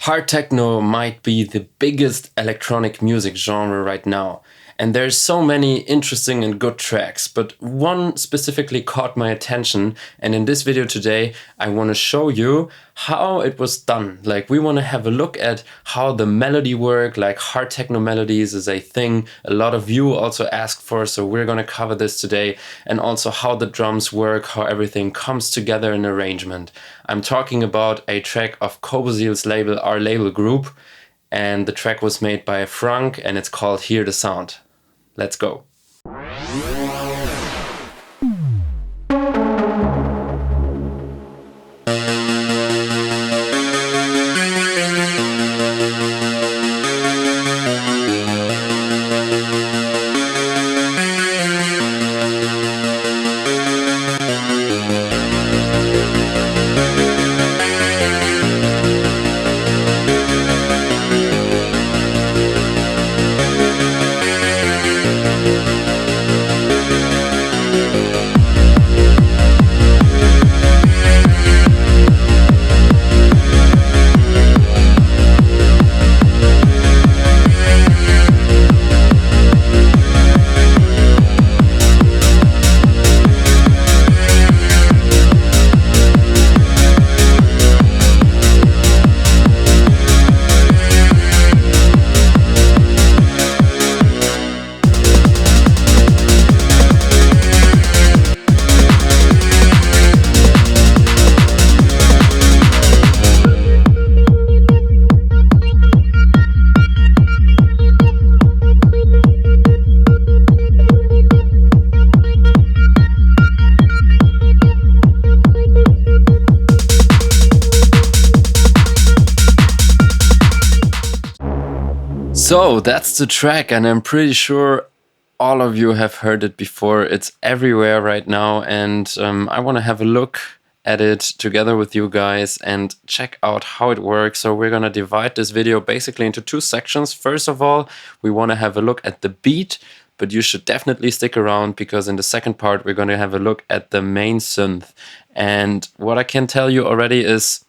Hard techno might be the biggest electronic music genre right now, and there's so many interesting and good tracks, but one specifically caught my attention, and in this video today I want to show you how it was done. Like, we want to have a look at how the melody work. Like, hard techno melodies is a thing a lot of you also ask for, so we're going to cover this today, and also how the drums work, how everything comes together in arrangement. I'm talking about a track of Kobosil's label, our label group, and the track was made by Franck, and it's called Hear the Sound. Let's go. So that's the track, and I'm pretty sure all of you have heard it before. It's everywhere right now, and I want to have a look at it together with you guys and check out how it works. So we're going to divide this video basically into two sections. First of all, we want to have a look at the beat, but you should definitely stick around, because in the second part we're going to have a look at the main synth. And what I can tell you already is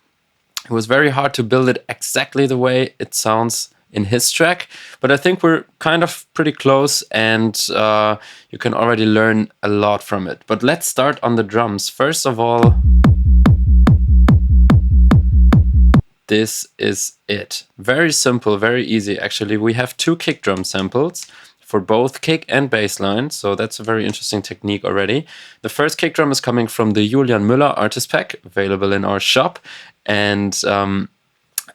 it was very hard to build it exactly the way it sounds in his track, but I think we're kind of pretty close, and you can already learn a lot from it. But let's start on the drums. First of all, this is it. Very simple, very easy. Actually, we have two kick drum samples for both kick and bass line, so that's a very interesting technique already. The first kick drum is coming from the Julian Müller artist pack, available in our shop, and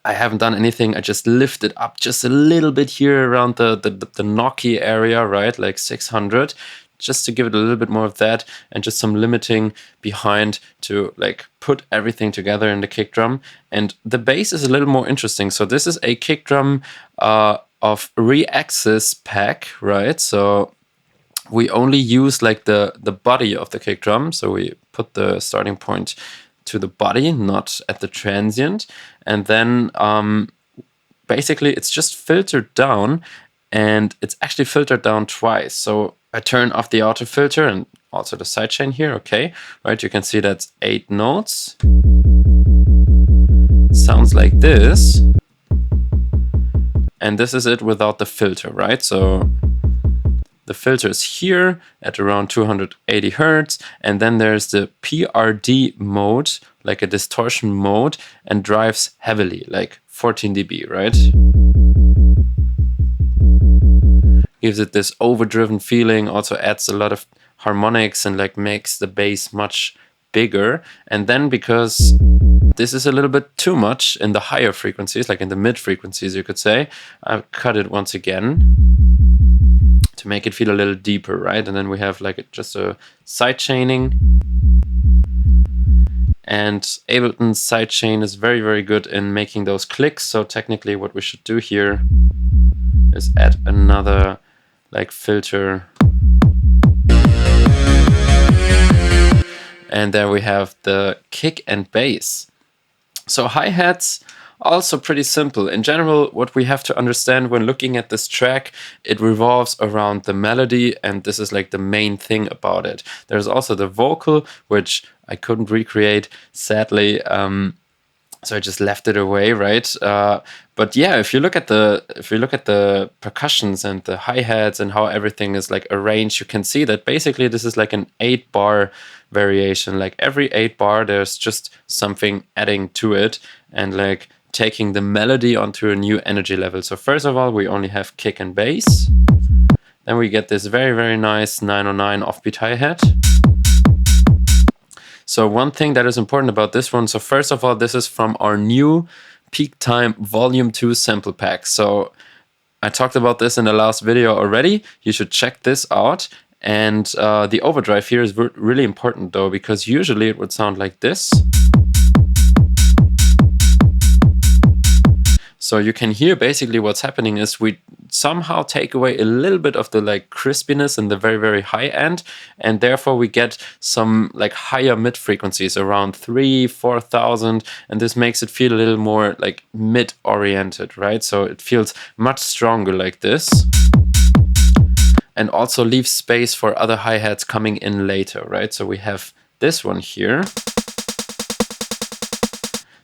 I haven't done anything. I just lifted up just a little bit here around the knocky area, right? Like 600, just to give it a little bit more of that, and just some limiting behind to like put everything together in the kick drum. And the bass is a little more interesting. So this is a kick drum of re-axis pack, right? So we only use like the body of the kick drum. So we put the starting point to the body, not at the transient, and then basically it's just filtered down, and it's actually filtered down twice. So I turn off the auto filter and also the sidechain here, okay, right? You can see that's 8 notes. Sounds like this, and this is it without the filter, right? So the filter is here at around 280 Hertz, and then there's the PRD mode, like a distortion mode, and drives heavily, like 14 dB, right? Gives it this overdriven feeling, also adds a lot of harmonics and like makes the bass much bigger. And then, because this is a little bit too much in the higher frequencies, like in the mid frequencies you could say, I've cut it once again to make it feel a little deeper, right? And then we have like just a side chaining, and Ableton's sidechain is very, very good in making those clicks. So technically what we should do here is add another like filter, and there we have the kick and bass. So hi-hats, also pretty simple. In general, what we have to understand when looking at this track, it revolves around the melody, and this is like the main thing about it. There's also the vocal, which I couldn't recreate, sadly. So I just left it away, right? But yeah, if you look at the percussions and the hi-hats and how everything is like arranged, you can see that basically this is like an 8-bar variation. Like every 8 bar, there's just something adding to it and like taking the melody onto a new energy level. So first of all, we only have kick and bass. Then we get this very, very nice 909 offbeat hi-hat. So one thing that is important about this one, so first of all, this is from our new Peak Time Volume 2 sample pack. So I talked about this in the last video already. You should check this out. And the overdrive here is really important though, because usually it would sound like this. So you can hear basically what's happening is we somehow take away a little bit of the like crispiness in the very, very high end. And therefore we get some like higher mid frequencies around 3,000-4,000. And this makes it feel a little more like mid oriented, right? So it feels much stronger like this. And also leaves space for other hi-hats coming in later, right? So we have this one here.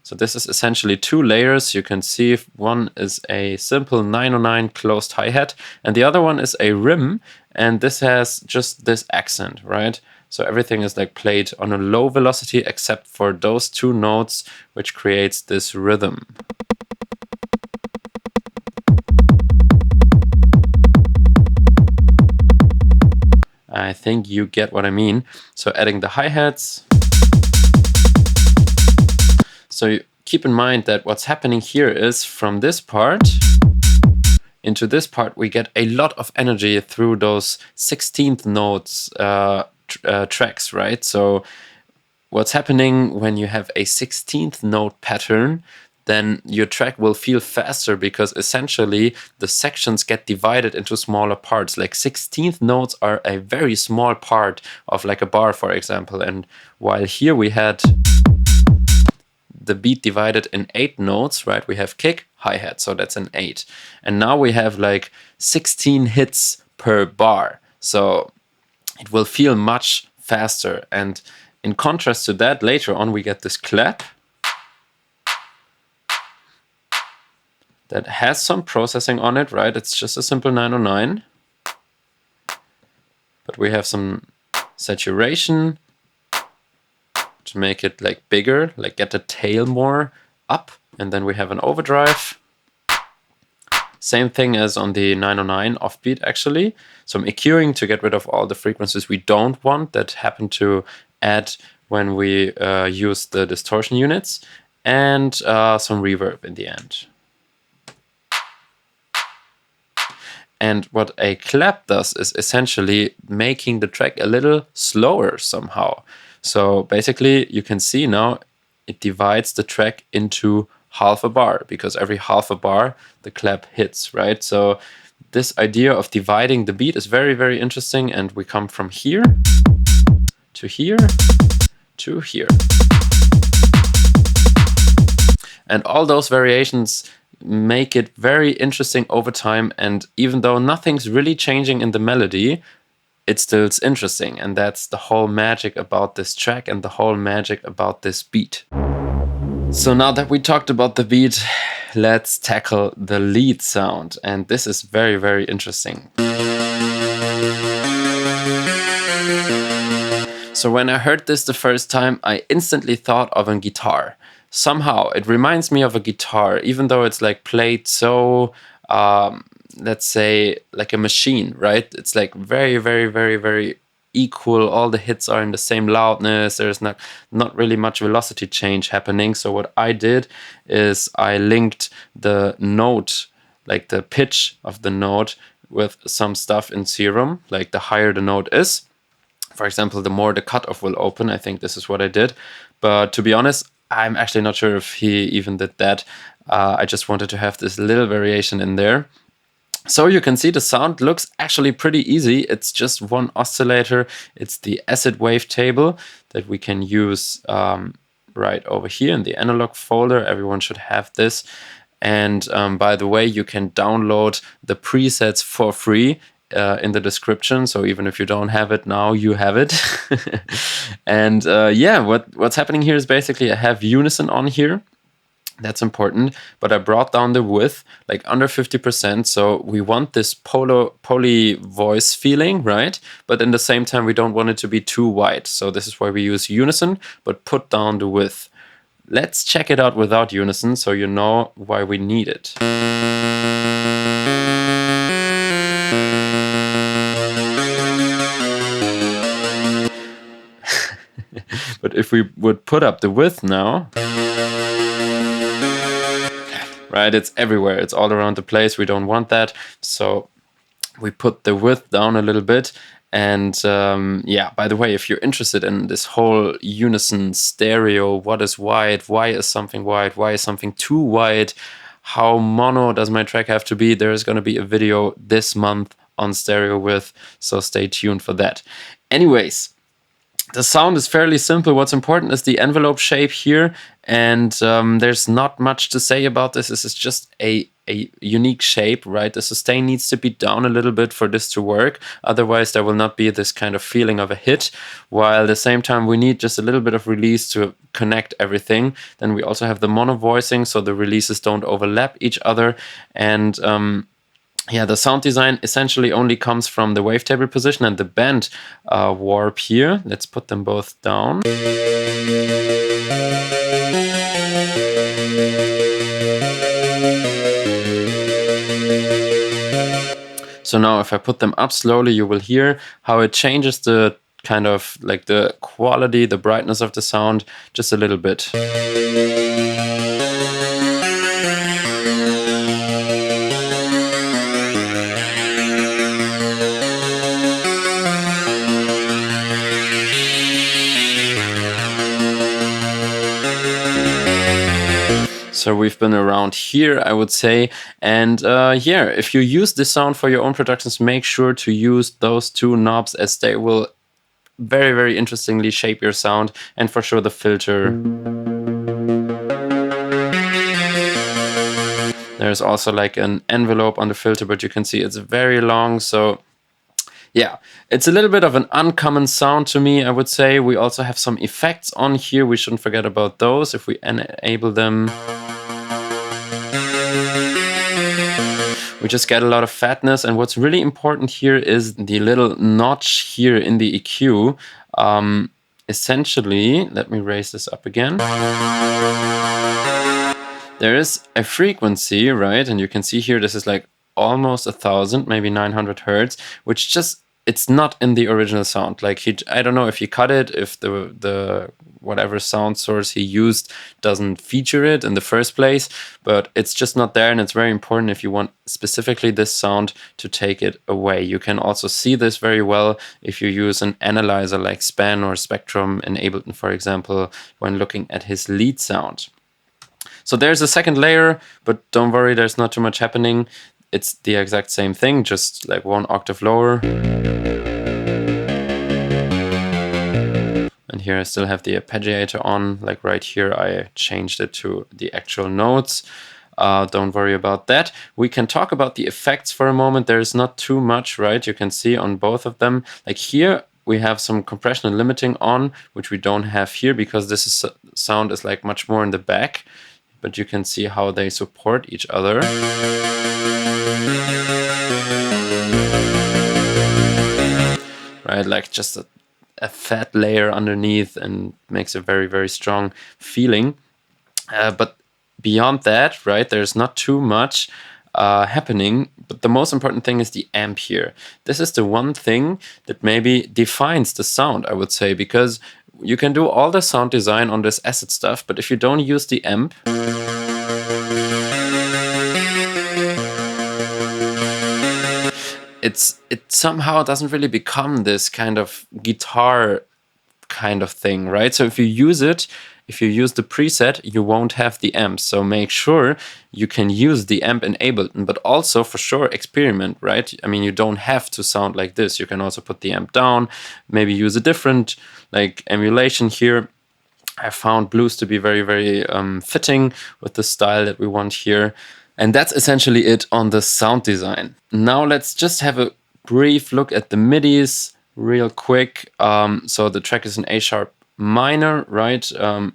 So this is essentially 2 layers. You can see one is a simple 909 closed hi-hat and the other one is a rim, and this has just this accent, right? So everything is like played on a low velocity except for those 2 notes, which creates this rhythm. I think you get what I mean. So adding the hi-hats. So keep in mind that what's happening here is from this part into this part, we get a lot of energy through those 16th notes tracks, right? So what's happening when you have a 16th note pattern, then your track will feel faster because essentially the sections get divided into smaller parts. Like 16th notes are a very small part of like a bar, for example. And while here we had the beat divided in 8 notes, right? We have kick, hi-hat, so that's an 8. And now we have like 16 hits per bar. So it will feel much faster. And in contrast to that, later on we get this clap that has some processing on it, right? It's just a simple 909. But we have some saturation to make it like bigger, like get the tail more up. And then we have an overdrive. Same thing as on the 909 offbeat actually. Some EQing to get rid of all the frequencies we don't want that happen to add when we use the distortion units, and some reverb in the end. And what a clap does is essentially making the track a little slower somehow. So basically you can see now it divides the track into half a bar, because every half a bar the clap hits, right? So this idea of dividing the beat is very, very interesting, and we come from here to here to here. And all those variations make it very interesting over time, and even though nothing's really changing in the melody, it still's interesting, and that's the whole magic about this track and the whole magic about this beat. So now that we talked about the beat, let's tackle the lead sound, and this is very, very interesting. So when I heard this the first time, I instantly thought of a guitar. Somehow it reminds me of a guitar, even though it's like played so let's say like a machine, right? It's like very, very, very, very equal. All the hits are in the same loudness. There's not really much velocity change happening. So what I did is I linked the note, like the pitch of the note, with some stuff in Serum. Like the higher the note is, for example, the more the cutoff will open. I think this is what I did. But to be honest, I'm actually not sure if he even did that. I just wanted to have this little variation in there. So you can see the sound looks actually pretty easy. It's just one oscillator. It's the acid wave table that we can use right over here in the analog folder. Everyone should have this. And by the way, you can download the presets for free in the description. So even if you don't have it now, you have it. And yeah, what's happening here is basically I have unison on here. That's important, but I brought down the width like under 50%. So we want this poly voice feeling, right? But in the same time, we don't want it to be too wide. So this is why we use unison, but put down the width. Let's check it out without unison so you know why we need it. But if we would put up the width now, right, it's everywhere. It's all around the place. We don't want that. So we put the width down a little bit. And yeah, by the way, if you're interested in this whole unison stereo, what is wide, why is something wide, why is something too wide, how mono does my track have to be, there is going to be a video this month on stereo width, so stay tuned for that. Anyways, the sound is fairly simple. What's important is the envelope shape here, and there's not much to say about this. This is just a unique shape, right? The sustain needs to be down a little bit for this to work. Otherwise, there will not be this kind of feeling of a hit, while at the same time we need just a little bit of release to connect everything. Then we also have the mono voicing, so the releases don't overlap each other. And yeah, the sound design essentially only comes from the wavetable position and the band warp here. Let's put them both down. So now if I put them up slowly, you will hear how it changes the kind of like the quality, the brightness of the sound just a little bit. So we've been around here, I would say. And yeah, if you use this sound for your own productions, make sure to use those two knobs, as they will very, very interestingly shape your sound. And for sure the filter. There's also like an envelope on the filter, but you can see it's very long. So yeah, it's a little bit of an uncommon sound to me, I would say. We also have some effects on here. We shouldn't forget about those if we enable them. We just get a lot of fatness, and what's really important here is the little notch here in the EQ. Essentially, let me raise this up again. There is a frequency, right? And you can see here, this is like almost 1,000, maybe 900 hertz, which just, it's not in the original sound. Like I don't know if he cut it, if the whatever sound source he used doesn't feature it in the first place, but it's just not there, and it's very important if you want specifically this sound to take it away. You can also see this very well if you use an analyzer like Span or Spectrum in Ableton, for example, when looking at his lead sound. So there's a second layer, but don't worry, there's not too much happening. It's the exact same thing, just like one octave lower. And here I still have the arpeggiator on, like right here I changed it to the actual notes. Don't worry about that. We can talk about the effects for a moment. There's not too much, right? You can see on both of them. Like here we have some compression and limiting on, which we don't have here because this sound is like much more in the back. But you can see how they support each other. Right, like just a fat layer underneath, and makes a very, very strong feeling. But beyond that, right, there's not too much happening. But the most important thing is the amp here. This is the one thing that maybe defines the sound, I would say, because you can do all the sound design on this acid stuff, but if you don't use the amp, it somehow doesn't really become this kind of guitar kind of thing, right? So if you use it, if you use the preset, you won't have the amp. So make sure you can use the amp in Ableton, but also for sure experiment, right? I mean, you don't have to sound like this. You can also put the amp down, maybe use a different like emulation here. I found blues to be very, very fitting with the style that we want here. And that's essentially it on the sound design. Now let's just have a brief look at the MIDIs real quick. So the track is in A# minor, right,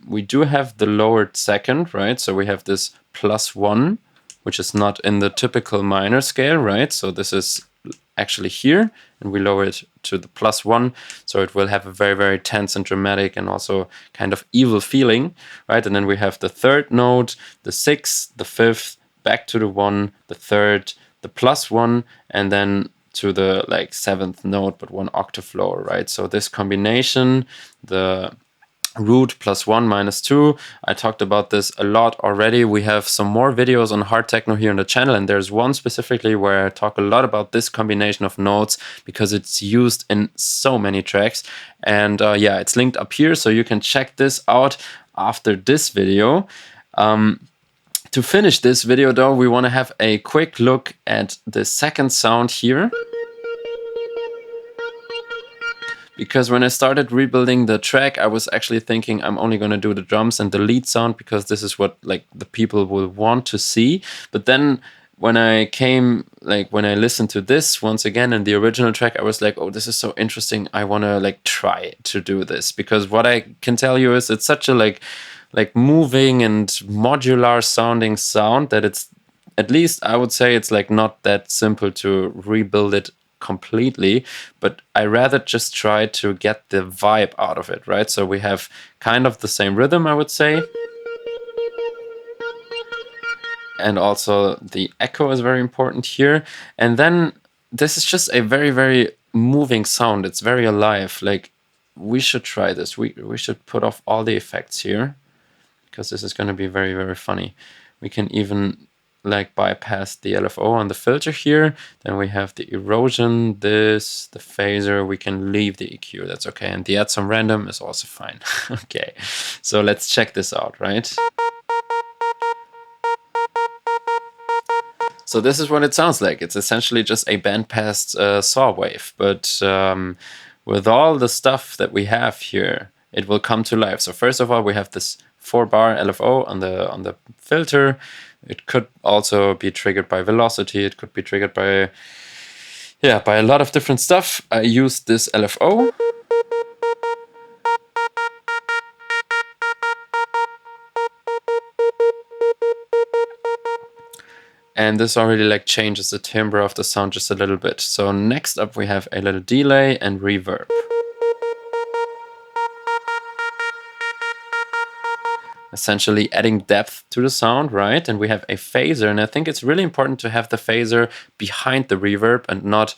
we do have the lowered second, right? So we have this +1, which is not in the typical minor scale, right? So this is actually here, and we lower it to the +1, so it will have a very, very tense and dramatic and also kind of evil feeling, right? And then we have the third note, the sixth, the fifth, back to the 1, the third, the +1, and then to the like 7th note, but 1 octave lower, right? So this combination, the root +1 -2. I talked about this a lot already. We have some more videos on hard techno here on the channel, and there's one specifically where I talk a lot about this combination of notes because it's used in so many tracks. And yeah, it's linked up here, so you can check this out after this video. To finish this video though, we want to have a quick look at the second sound here. Because when I started rebuilding the track, I was actually thinking I'm only going to do the drums and the lead sound because this is what like the people will want to see. But then when I listened to this once again in the original track, I was like, oh, this is so interesting. I want to like try to do this, because what I can tell you is it's such a like moving and modular sounding sound that it's, at least I would say, it's like not that simple to rebuild it completely, but I rather just try to get the vibe out of it, right? So we have kind of the same rhythm, I would say. And also the echo is very important here. And then this is just a very, very moving sound. It's very alive. Like, we should try this. We should put off all the effects here, because this is going to be very, very funny. We can even like bypass the LFO on the filter here. Then we have the erosion, the phaser. We can leave the EQ, that's okay. And the add some random is also fine. Okay, so let's check this out, right? So this is what it sounds like. It's essentially just a bandpassed saw wave, but with all the stuff that we have here, it will come to life. So first of all, we have this 4-bar LFO on the filter. It could also be triggered by velocity. It could be triggered by, yeah, by a lot of different stuff. I used this LFO. And this already like changes the timbre of the sound just a little bit. So next up we have a little delay and reverb. Essentially adding depth to the sound, right? And we have a phaser, and I think it's really important to have the phaser behind the reverb and not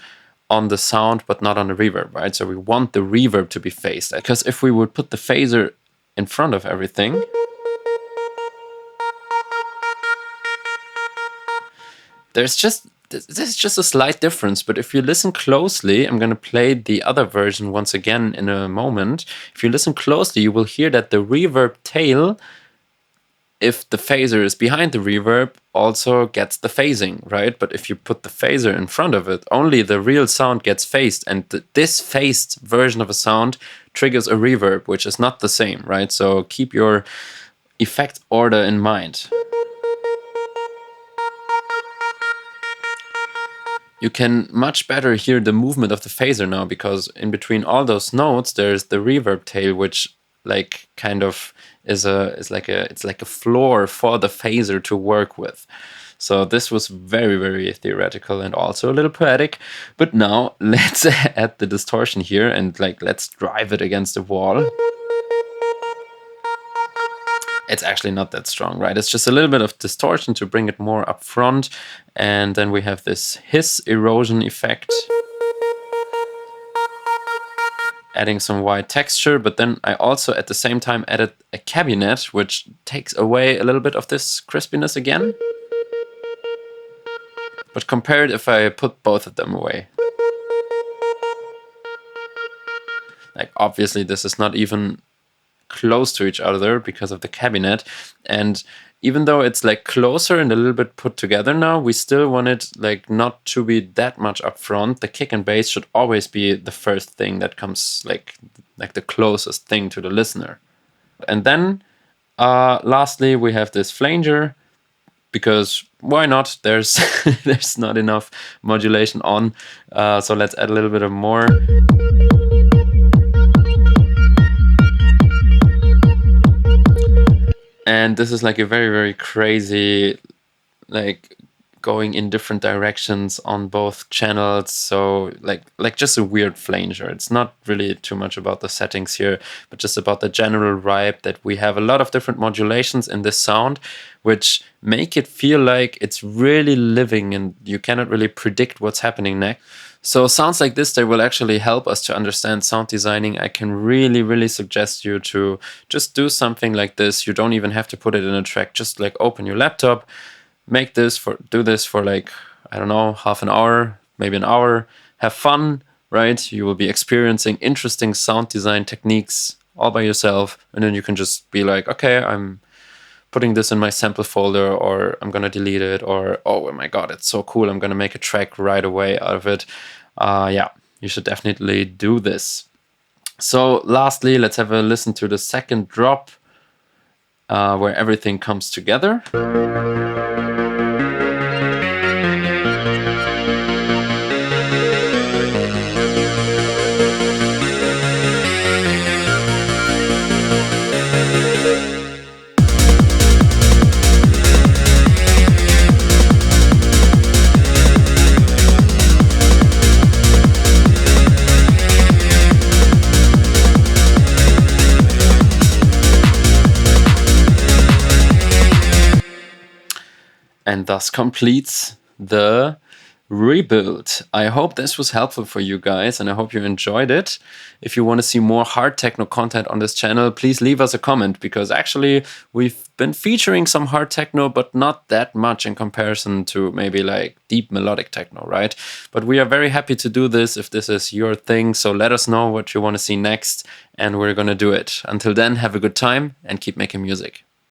on the sound, but not on the reverb, right? So we want the reverb to be phased, because if we would put the phaser in front of everything, there's just a slight difference. But if you listen closely, I'm going to play the other version once again in a moment. If you listen closely, you will hear that the reverb tail, if the phaser is behind the reverb, also gets the phasing, right? But if you put the phaser in front of it, only the real sound gets phased, and this phased version of a sound triggers a reverb, which is not the same, right? So keep your effect order in mind. You can much better hear the movement of the phaser now, because in between all those notes, there's the reverb tail, which like kind of is like a floor for the phaser to work with. So this was very, very theoretical and also a little poetic. But now let's add the distortion here and like let's drive it against the wall. It's actually not that strong, right? It's just a little bit of distortion to bring it more up front. And then we have this hiss erosion effect, adding some white texture. But then I also at the same time added a cabinet, which takes away a little bit of this crispiness again. But compare it if I put both of them away. Like obviously this is not even close to each other because of the cabinet, and even though it's like closer and a little bit put together now, we still want it like not to be that much up front. The kick and bass should always be the first thing that comes, like the closest thing to the listener. And then lastly we have this flanger, because why not? There's there's not enough modulation on, so let's add a little bit of more. And this is like a very, very crazy, like going in different directions on both channels. So like just a weird flanger. It's not really too much about the settings here, but just about the general vibe that we have a lot of different modulations in this sound, which make it feel like it's really living and you cannot really predict what's happening next. So sounds like this, they will actually help us to understand sound designing. I can really, really suggest you to just do something like this. You don't even have to put it in a track. Just like open your laptop, do this for like, I don't know, half an hour, maybe an hour. Have fun, right? You will be experiencing interesting sound design techniques all by yourself. And then you can just be like, okay, I'm putting this in my sample folder, or I'm gonna delete it, or oh my god, it's so cool, I'm gonna make a track right away out of it. Yeah, you should definitely do this. So lastly, let's have a listen to the second drop where everything comes together. And thus completes the rebuild. I hope this was helpful for you guys and I hope you enjoyed it. If you want to see more hard techno content on this channel, please leave us a comment, because actually we've been featuring some hard techno, but not that much in comparison to maybe like deep melodic techno, right? But we are very happy to do this if this is your thing. So let us know what you want to see next and we're going to do it. Until then, have a good time and keep making music.